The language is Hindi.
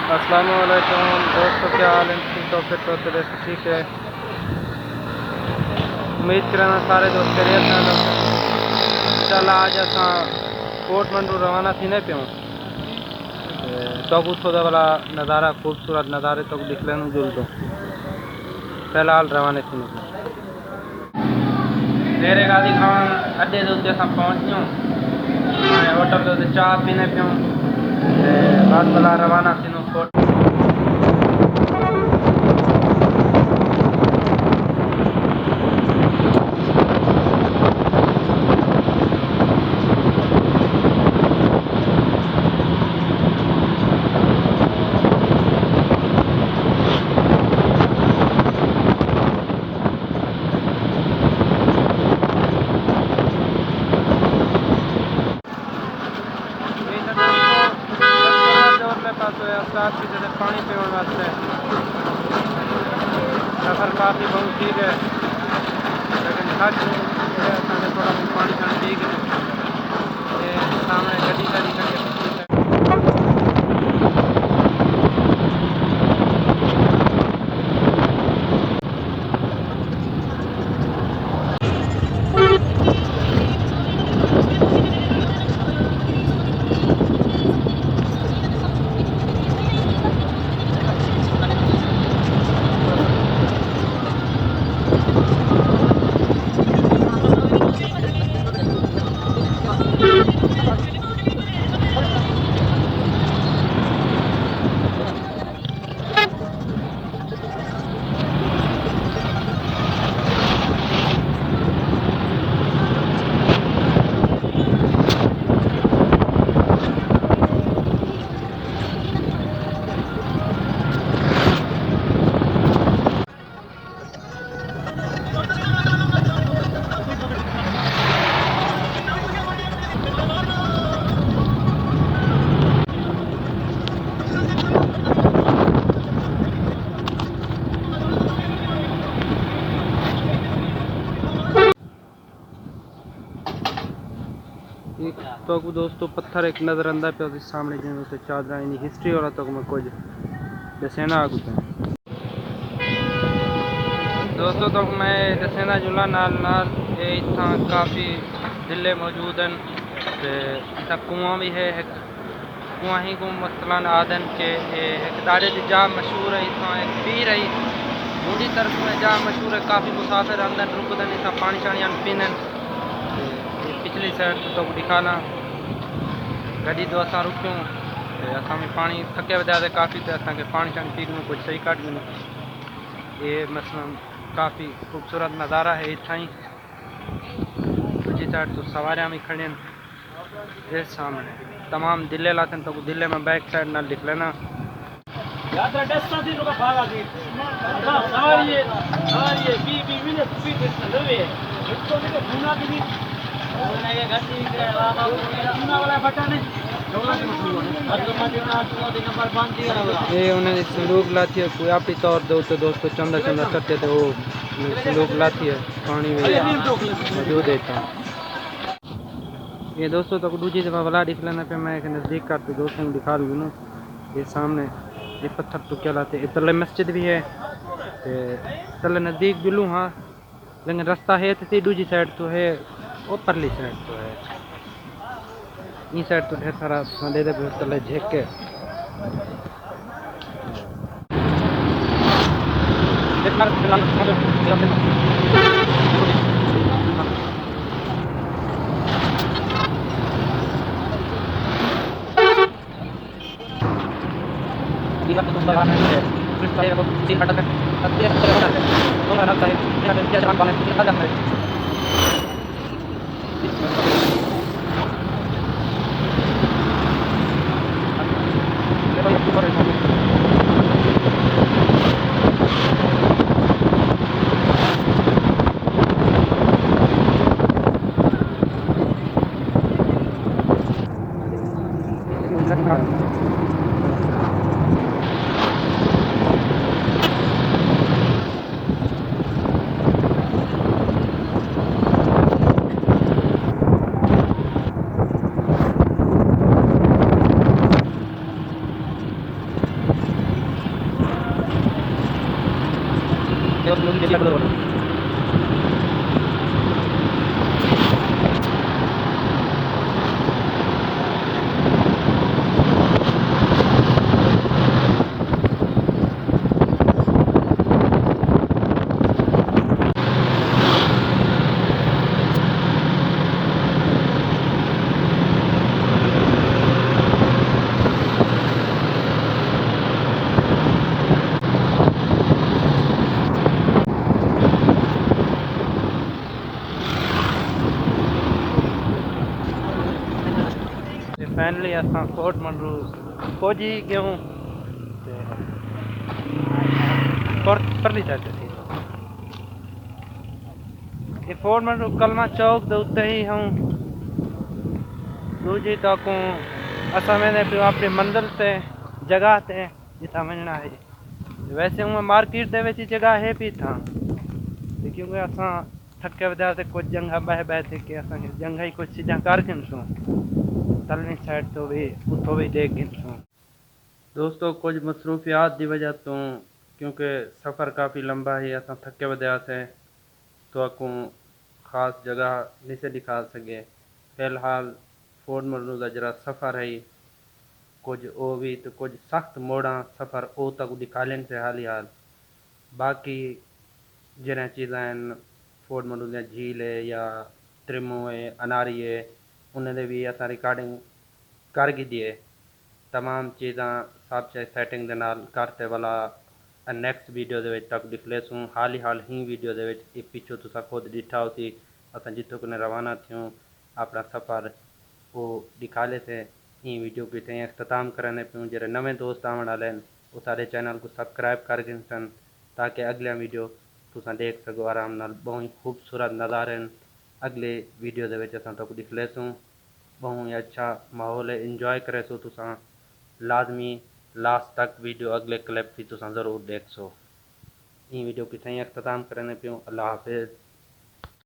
अस्सलाम वालेकुम दोस्तों, क्या हाल है? ठीक तो फिर तो तरह से ठीक है। उम्मीद करना सारे दोस्त खैरियत में इंशाल्लाह। आज असां कोटमंडू रवाना थी नहीं पियूं तो उतो वाला नज़ारा, खूबसूरत नज़ारे तो दिखने जुल दो। फिलहाल रवाने थी मेरे गाड़ी खान अड्डे के असां पहुँच गयूं। होटल ते चाह पीने पियूं बस भला रवाना थी कोट। पानी पीने वास्ते सफ़र काफ़ी बहुत ठीक है, लेकिन थक थोड़ा पानी शानी पी के सामने गड्डी करके तो दोस्तों पत्थर एक नज़र अंदर पे सामने जो चादर इन हिस्ट्री वाला तो मैं कुछ दसेना आगू दोस्तों तो मैं दसेना जुला नाल नाल इतना काफ़ी जिले मौजूद हैं। इतना कुआं भी है, कुआं ही को मसलन आदन के एक दाड़े की जा मशहूर है। इतना एक पीर है मुंडी तरफ में जा मशहूर है, काफ़ी मुसाफिर अंदर रुकदन इतना पानी शानी पीने। पिछली साइड तो दिखाना गड्डी तो असां रुकियूं असां में पानी थके वधाए काफ़ी तो असांखे पानी शानी पी में कुछ सही काट ॾिनो। ये मसलन काफ़ी खूबसूरत नज़ारा है इतना ही। दूसरी साइड तो सवारियाँ भी खड़ी हैं सामने तमाम दिल्ले लाते तो दिल्ले में बैक साइड ना लिख लेना। ये उन्हें संदूक लाती है कोई आपी तौर दो तो दोस्तों चंदा चंदा करते थे वो संदूक लाती है पानी में मौजूद है। ये दोस्तों तो दूसरी दफ़ा वाला दिख लेना पे मैं नज़दीक कर तो दोस्तों को दिखा दूँ ना। ये सामने ये पत्थर टुके लाते तले मस्जिद भी है तले नज़दीक जुलूँ हाँ, लेकिन रास्ता है तो दूसरी साइड तो है वो परली साइड तो है। इस साइड तो ढेर सारा दे दे तले झेक के फाइनली असां फोर्ट मंडरू पहुंची गयूं परली साइड ते थी ये फोर्ट मंडरू कलमा चौक दे उत्ते ही हूँ दूजी तक असां वेंदे पियो अपनी मंजिल ते जगह ते जिथा वञणा है। वैसे हूँ मार्केट दे विच जगह है भी था क्योंकि असां थके वधिया ते कुछ जगह बह थे कि असांखे जगह ही कुछ चीज़ां कर गिनसूं तलवी साइड तो भी उतो भी देख गिनसूं। दोस्तों कुछ मसरूफियात की वजह तो क्योंकि सफ़र काफ़ी लंबा है असां थके वधिया से तो अकूँ ख़ास जगह नहीं से दिखा सके। फिलहाल फोर्ट मंडरू का जरा सफ़र है कुछ ओ भी तो कुछ सख्त मोड़ा सफ़र ओ तक दिखालन से हाल ही हाल बाकी जरा चीज़ां फोर्ट मंडरू दी झील है या त्रिमो है अनारी है उन्हें भी असां रिकॉर्डिंग कर दी है तमाम चीज़ां सब चाहे सैटिंग दे नाल करते वाला नैक्सट वीडियो दे विच तक दिख लेसूं हाल ही वीडियो दे विच एक पिछो तुसा खुद दिठा होसी असां जिथों कने रवाना थियूं अपना सफ़र वो दिखा ले से ई वीडियो की थे अख्ताम करने पियूं जरे नवे दोस्त आवन वाले वो सारे चैनल को सब्सक्राइब कर गिनसन ताकि अगला वीडियो तुसा देख सको आराम नाल बहुत ही खूबसूरत नज़ारे अगले वीडियो दे विच असां तक दिख लेसूं बहुत ही अच्छा माहौल है इंजॉय करे सो तुसा लाजमी लास्ट तक वीडियो अगले क्लिप भी तुसा ज़रूर देख सो ई वीडियो की सही अख्ताम करने पियूं अल्लाह हाफिज़।